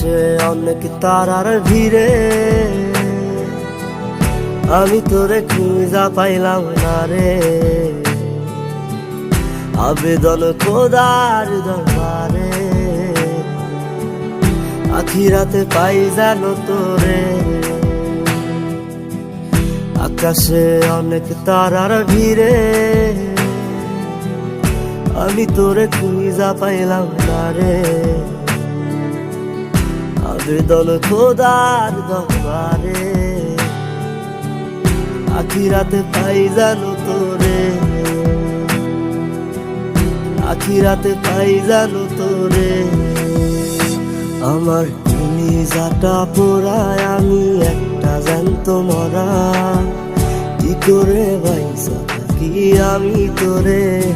আকাশে অনেক তারার ভিড়ে আমি তোরে খুঁজা পাইলাম না রে। আবেদন খোদার দরবারে, আখিরাতে পাই জানো তোরে। আকাশে অনেক তারার ভিড়ে আমি তোরে খুঁজা পাইলাম না রে। আবেদন খোদার দরবারে, আখিরাতে পাই জানো তোরে। আখিরাতে পাই জানো তোরে। আমার তুমি যাটা পোড়ায় আমি একটা জ্যান্ত মরা, কি করে বাইসা থাকি আমি তোরে